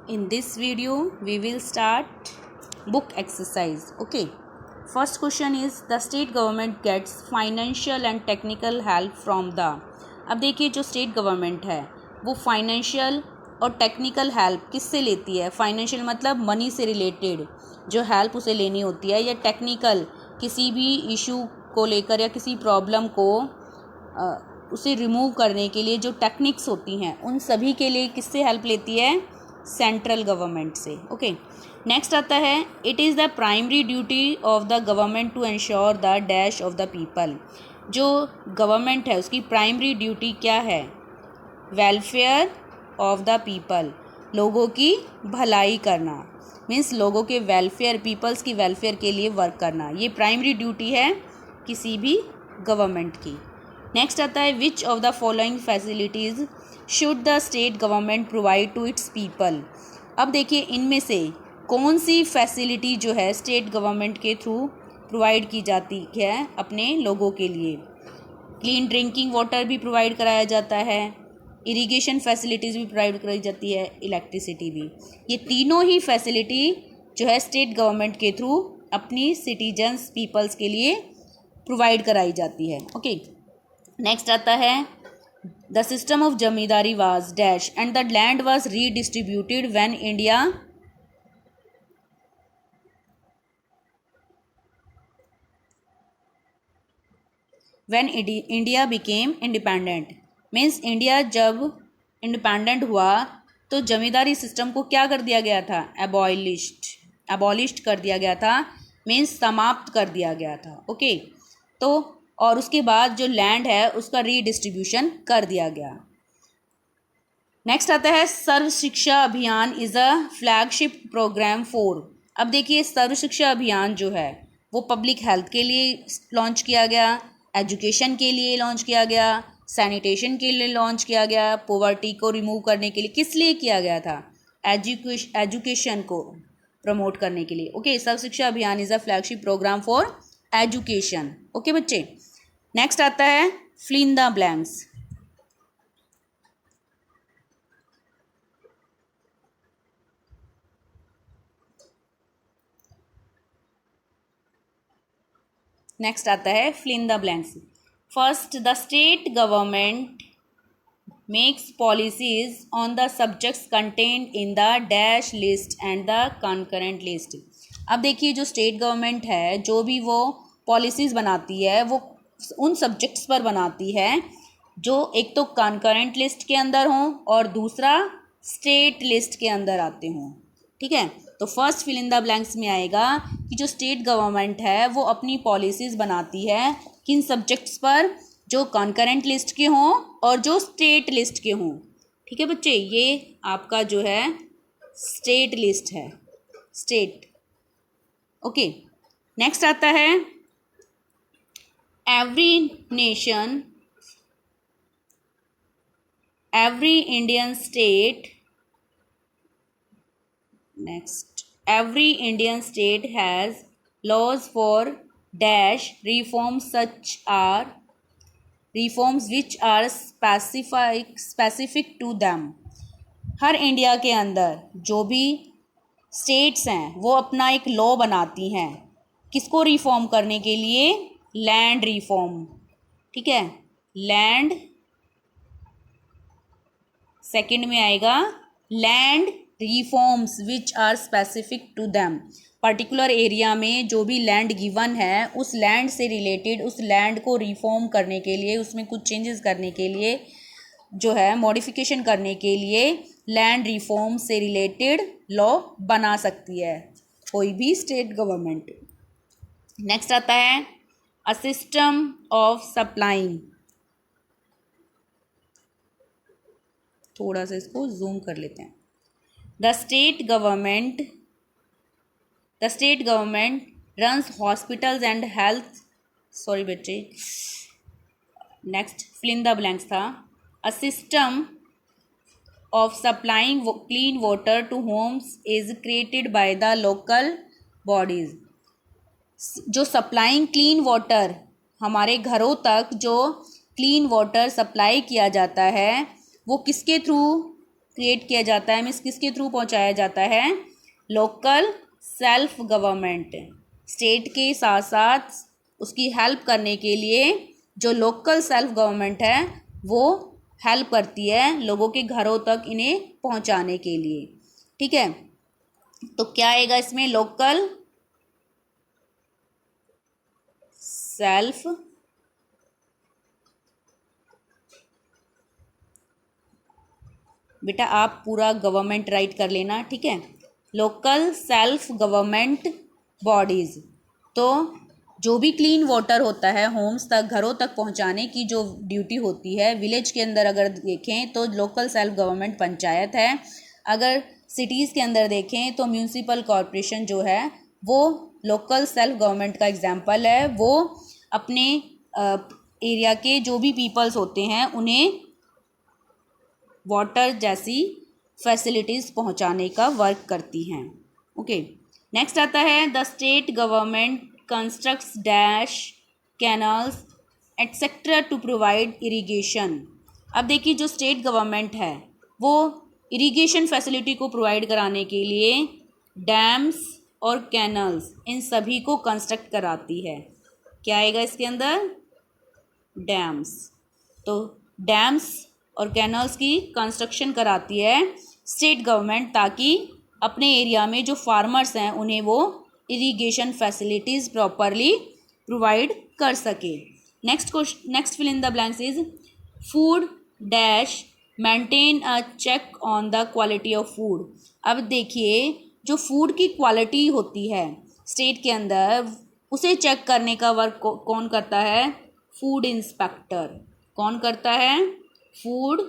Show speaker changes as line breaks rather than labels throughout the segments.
In this video, we will start book exercise. Okay. First question is the state government gets financial and technical help from the. अब देखिए जो state government है वो financial और technical help किससे लेती है. फाइनेंशियल मतलब मनी से रिलेटेड जो हेल्प उसे लेनी होती है, या टेक्निकल किसी भी इशू को लेकर या किसी प्रॉब्लम को उसे रिमूव करने के लिए जो टेक्निक्स होती हैं उन सभी के लिए किससे हेल्प लेती है. सेंट्रल गवर्नमेंट से. ओके. नेक्स्ट आता है it is the primary duty of the government to ensure the dash of the people. जो गवर्नमेंट है उसकी प्राइमरी ड्यूटी क्या है. वेलफेयर ऑफ द पीपल, लोगों की भलाई करना. मीन्स लोगों के वेलफेयर, पीपल्स की वेलफेयर के लिए वर्क करना, ये प्राइमरी ड्यूटी है किसी भी गवर्नमेंट की. नेक्स्ट आता है which of the following facilities should the state government provide to its people. अब देखिए इनमें से कौन सी फैसिलिटी जो है स्टेट गवर्नमेंट के थ्रू प्रोवाइड की जाती है अपने लोगों के लिए. क्लीन ड्रिंकिंग वाटर भी प्रोवाइड कराया जाता है, इरिगेशन फैसिलिटीज़ भी प्रोवाइड कराई जाती है, इलेक्ट्रिसिटी भी. ये तीनों ही फैसिलिटी जो है स्टेट गवर्नमेंट के थ्रू अपनी सिटीजन्स पीपल्स के लिए प्रोवाइड कराई जाती है. ओके. नेक्स्ट आता है the system of zamindari was dash and the land was redistributed when India became independent. Means India जब इंडिपेंडेंट हुआ तो जमींदारी सिस्टम को क्या कर दिया गया था. एबॉलिश्ड कर दिया गया था. मीन्स समाप्त कर दिया गया था. ओके. तो और उसके बाद जो लैंड है उसका रीडिस्ट्रीब्यूशन कर दिया गया. नेक्स्ट आता है Sarva Shiksha Abhiyan is a flagship program for. अब देखिए सर्व शिक्षा अभियान जो है वो पब्लिक हेल्थ के लिए लॉन्च किया गया, एजुकेशन के लिए लॉन्च किया गया, सैनिटेशन के लिए लॉन्च किया गया, पॉवर्टी को रिमूव करने के लिए. किस लिए किया गया था. एजुकेशन को प्रमोट करने के लिए. Okay. Sarva Shiksha Abhiyan is a flagship program for education. Okay बच्चे. नेक्स्ट आता है fill in the blanks. Next आता है fill in the blanks. First the state government makes policies on the subjects contained in the dash list and the concurrent list. अब देखिए जो state government है जो भी वो पॉलिसीज़ बनाती है वो उन सब्जेक्ट्स पर बनाती है जो एक तो कॉन्करेंट लिस्ट के अंदर हों और दूसरा स्टेट लिस्ट के अंदर आते हों. ठीक है. तो first fill in the blanks में आएगा कि जो स्टेट गवर्नमेंट है वो अपनी पॉलिसीज़ बनाती है किन सब्जेक्ट्स पर, जो कॉन्करेंट लिस्ट के हों और जो स्टेट लिस्ट के हों. ठीक है बच्चे. ये आपका जो है स्टेट लिस्ट है. स्टेट. ओके. नेक्स्ट आता है every nation, every Indian state. Next, every Indian state has laws for dash reforms, such are reforms which are specific to them. Her India के अंदर जो भी स्टेट्स हैं वो अपना एक लॉ बनाती हैं किसको रिफॉर्म करने के लिए. Land reform. ठीक है. लैंड. सेकंड में आएगा land reforms which are specific to them. Particular area में जो भी लैंड गिवन है उस लैंड से रिलेटेड उस लैंड को रिफॉर्म करने के लिए, उसमें कुछ चेंजेस करने के लिए, जो है मॉडिफिकेशन करने के लिए लैंड रिफॉर्म से रिलेटेड लॉ बना सकती है कोई भी स्टेट गवर्नमेंट. नेक्स्ट आता है अ सिस्टम ऑफ सप्लाइंग. थोड़ा सा इसको जूम कर लेते हैं. The state government runs hospitals and health. Sorry बच्चे. Next fill in the blanks था. A system of supplying clean water to homes is created by the local bodies. जो supplying clean water, हमारे घरों तक जो क्लीन वाटर सप्लाई किया जाता है वो किसके थ्रू क्रिएट किया जाता है, मीन्स किसके थ्रू पहुंचाया जाता है, लोकल सेल्फ गवर्नमेंट। स्टेट के साथ साथ उसकी हेल्प करने के लिए जो लोकल सेल्फ गवर्नमेंट है वो हेल्प करती है लोगों के घरों तक इन्हें पहुंचाने के लिए। ठीक है, तो क्या आएगा इसमें, लोकल सेल्फ बेटा आप पूरा गवर्नमेंट राइट कर लेना। ठीक है, लोकल सेल्फ गवर्नमेंट बॉडीज़, तो जो भी क्लीन वाटर होता है होम्स तक, घरों तक पहुंचाने की जो ड्यूटी होती है, विलेज के अंदर अगर देखें तो लोकल सेल्फ गवर्नमेंट पंचायत है, अगर सिटीज़ के अंदर देखें तो म्यूनिसिपल कॉरपोरेशन जो है वो लोकल सेल्फ गवर्नमेंट का एग्जाम्पल है। वो अपने एरिया के जो भी पीपल्स होते हैं उन्हें वाटर जैसी फैसिलिटीज़ पहुंचाने का वर्क करती हैं। ओके, नेक्स्ट आता है the state government constructs dash canals etcetera to provide irrigation. अब देखिए जो स्टेट गवर्नमेंट है वो इरिगेशन फैसिलिटी को प्रोवाइड कराने के लिए डैम्स और कैनल्स इन सभी को कंस्ट्रक्ट कराती है। क्या आएगा इसके अंदर, डैम्स। तो डैम्स और कैनल्स की कंस्ट्रक्शन कराती है स्टेट गवर्नमेंट, ताकि अपने एरिया में जो फार्मर्स हैं उन्हें वो इरिगेशन फैसिलिटीज़ प्रॉपरली प्रोवाइड कर सके। Next fill in the blanks is food dash maintain a check on the quality of food. अब देखिए जो फूड की क्वालिटी होती है स्टेट के अंदर उसे चेक करने का वर्क कौन करता है, फूड इंस्पेक्टर। कौन करता है, फूड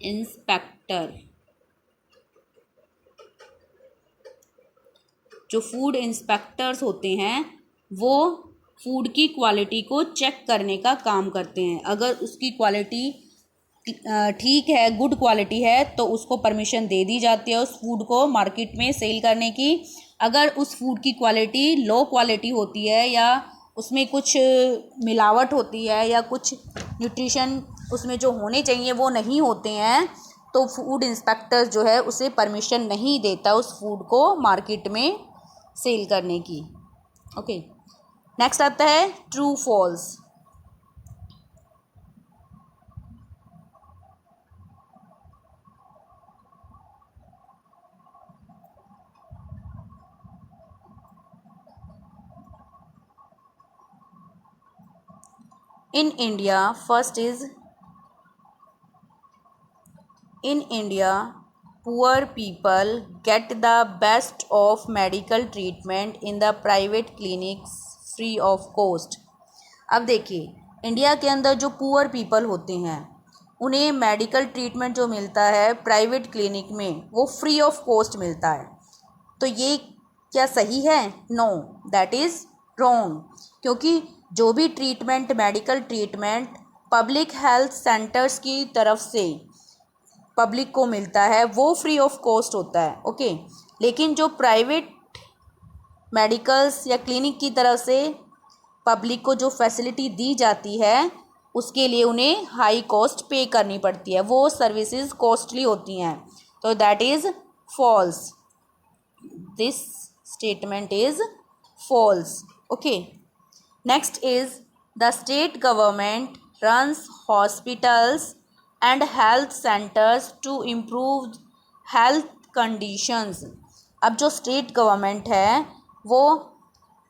इंस्पेक्टर। जो फूड इंस्पेक्टर्स होते हैं वो फूड की क्वालिटी को चेक करने का काम करते हैं। अगर उसकी क्वालिटी ठीक है, गुड क्वालिटी है, तो उसको परमिशन दे दी जाती है उस फूड को मार्केट में सेल करने की। अगर उस फूड की क्वालिटी लो क्वालिटी होती है या उसमें कुछ मिलावट होती है या कुछ न्यूट्रिशन उसमें जो होने चाहिए वो नहीं होते हैं, तो फूड इंस्पेक्टर जो है उसे परमिशन नहीं देता उस फूड को मार्केट में सेल करने की। ओके, नेक्स्ट आता है true false. In India, first is in India, poor people get the best of medical treatment in the private clinics free of cost। अब देखिए इंडिया के अंदर जो पुअर पीपल होते हैं उन्हें मेडिकल ट्रीटमेंट जो मिलता है प्राइवेट क्लिनिक में वो फ्री ऑफ कॉस्ट मिलता है। तो ये क्या सही है? No, that is wrong. क्योंकि जो भी treatment medical treatment public health centres की तरफ से पब्लिक को मिलता है वो फ्री ऑफ कॉस्ट होता है। ओके, लेकिन जो प्राइवेट मेडिकल्स या क्लिनिक की तरफ से पब्लिक को जो फैसिलिटी दी जाती है उसके लिए उन्हें हाई कॉस्ट पे करनी पड़ती है, वो सर्विसेज कॉस्टली होती हैं। तो that is false, this statement is false. Okay, next is the state government runs hospitals and health centres to improve health conditions. अब जो स्टेट गवर्नमेंट है वो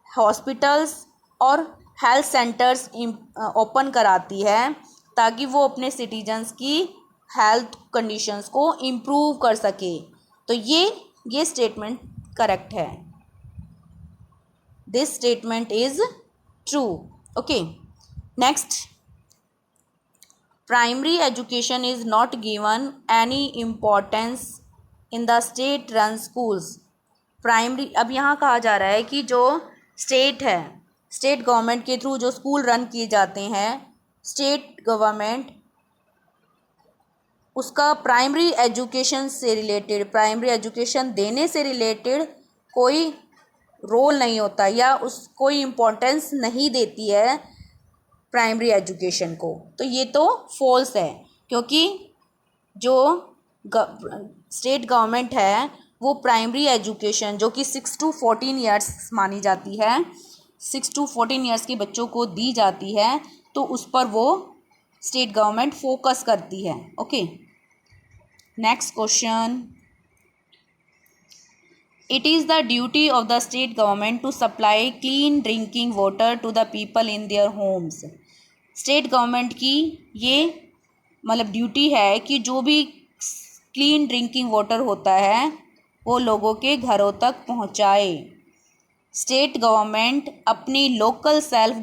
हॉस्पिटल्स और हेल्थ सेंटर्स ओपन कराती है ताकि वो अपने सिटीजन्स की हेल्थ कंडीशंस को इम्प्रूव कर सके। तो ये स्टेटमेंट करेक्ट है, this statement is true. Okay, next, primary education is not given any importance in the state run schools. Primary, अब यहाँ कहा जा रहा है कि जो स्टेट है, स्टेट गवर्नमेंट के थ्रू जो स्कूल रन किए जाते हैं, स्टेट गवर्नमेंट उसका प्राइमरी एजुकेशन से रिलेटेड, प्राइमरी एजुकेशन देने से रिलेटेड कोई रोल नहीं होता या उस कोई इम्पोर्टेंस नहीं देती है प्राइमरी एजुकेशन को। तो ये तो फॉल्स है, क्योंकि जो स्टेट गवर्नमेंट है वो प्राइमरी एजुकेशन जो कि 6 to 14 ईयर्स मानी जाती है, 6 to 14 ईयर्स के बच्चों को दी जाती है, तो उस पर वो स्टेट गवर्नमेंट फोकस करती है। Okay, next question, it is the duty of the state government to supply clean drinking water to the people in their homes. State government की ये मतलब ड्यूटी है कि जो भी क्लीन ड्रिंकिंग वाटर होता है वो लोगों के घरों तक पहुंचाए। स्टेट गवर्नमेंट अपनी लोकल सेल्फ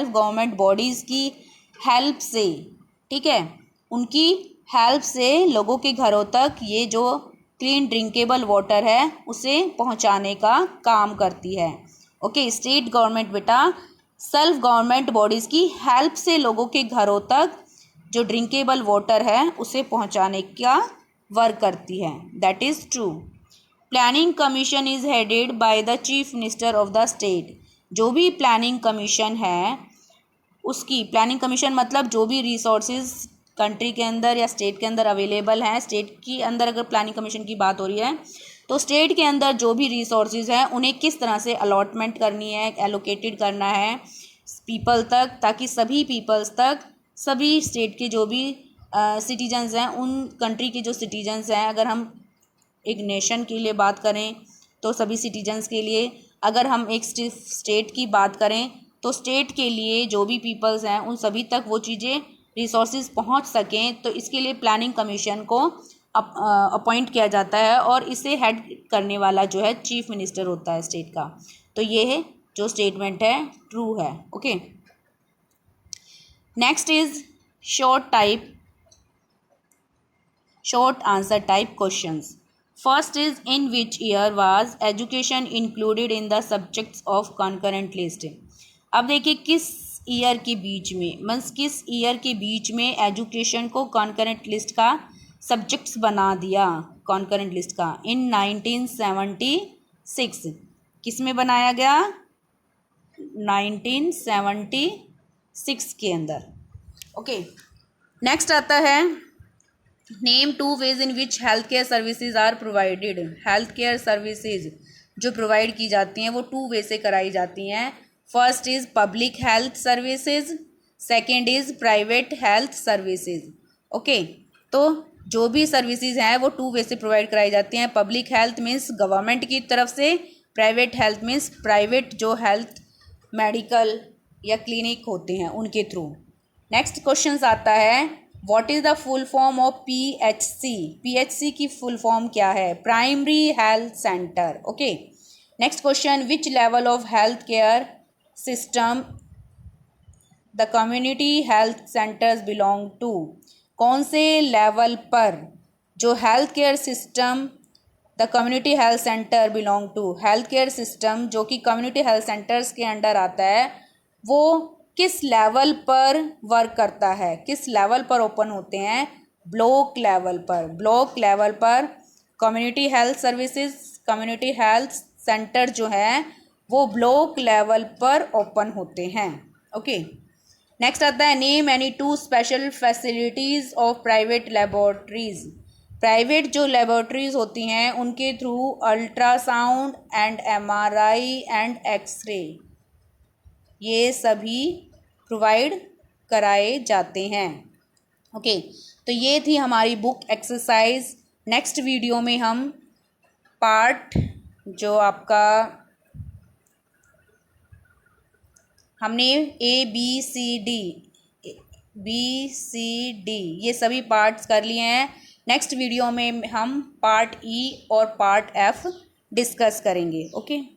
गवर्नमेंट बॉडीज़ की हेल्प से, ठीक है, उनकी हेल्प से लोगों के घरों तक ये जो क्लीन ड्रिंकेबल वाटर है उसे पहुंचाने का काम करती है। ओके, स्टेट गवर्नमेंट बेटा सेल्फ गवर्नमेंट बॉडीज़ की हेल्प से लोगों के घरों तक जो ड्रिंकेबल वाटर है उसे पहुंचाने का वर्क करती है। That is true. Planning commission is headed by the chief minister of the state. जो भी प्लानिंग कमीशन है उसकी, प्लानिंग कमीशन मतलब जो भी रिसोर्सेज कंट्री के अंदर या स्टेट के अंदर अवेलेबल हैं, स्टेट के अंदर अगर प्लानिंग कमीशन की बात हो रही है तो स्टेट के अंदर जो भी रिसोर्सेज हैं उन्हें किस तरह से अलॉटमेंट करनी है, एलोकेटेड करना है पीपल तक, ताकि सभी पीपल्स तक, सभी स्टेट के जो भी सिटीजन्स हैं, उन कंट्री के जो सिटीजन्स हैं, अगर हम एक नेशन के लिए बात करें तो सभी सिटीजन्स के लिए, अगर हम एक स्टेट की बात करें तो स्टेट के लिए जो भी पीपल्स हैं उन सभी तक वो चीज़ें रिसोर्सेज पहुंच सकें, तो इसके लिए प्लानिंग कमीशन को अपॉइंट किया जाता है और इसे हेड करने वाला जो है चीफ मिनिस्टर होता है स्टेट का। तो ये है जो स्टेटमेंट है ट्रू है। Okay, next is short answer type questions. First is, in which year was education included in the subjects of concurrent list? अब देखिए किस ईयर के बीच में, मीन्स किस ईयर के बीच में एजुकेशन को कॉन्करेंट लिस्ट का सब्जेक्ट्स बना दिया, कॉन्करेंट लिस्ट का। इन 1976। किस में बनाया गया? 1976 के अंदर। ओके, नेक्स्ट आता है name 2 ways in which health care services are provided. Health care services जो प्रोवाइड की जाती हैं वो 2 वे से कराई जाती हैं। First is public health services, second is private health services. Okay, तो जो भी सर्विसेज हैं वो 2 वे से प्रोवाइड कराई जाती हैं। पब्लिक हेल्थ मीन्स गवर्नमेंट की तरफ से, प्राइवेट हेल्थ मीन्स प्राइवेट जो हेल्थ मेडिकल या क्लिनिक होते हैं उनके थ्रू। नेक्स्ट क्वेश्चन आता है, what is the full form of PHC? PHC की फुल फॉर्म क्या है? Primary health centre. Okay, next question, which level of health care system the community health centres belong to? कौन से लेवल पर जो health care system the community health centre belong to, health care system जो कि community health centres के under आता है, वो किस लेवल पर वर्क करता है, किस लेवल पर ओपन होते हैं? ब्लॉक लेवल पर। ब्लॉक लेवल पर community health services, community health centre जो है वो ब्लॉक लेवल पर ओपन होते हैं। ओके, नेक्स्ट आता है, name any 2 special facilities of private laboratories. Private जो लेबोरेटरीज होती हैं उनके through ultrasound and MRI and x ray ये सभी प्रोवाइड कराए जाते हैं। ओके, तो ये थी हमारी बुक एक्सरसाइज। नेक्स्ट वीडियो में हम पार्ट जो आपका हमने ABCD ये सभी पार्ट्स कर लिए हैं। नेक्स्ट वीडियो में हम पार्ट E और पार्ट F डिस्कस करेंगे। ओके।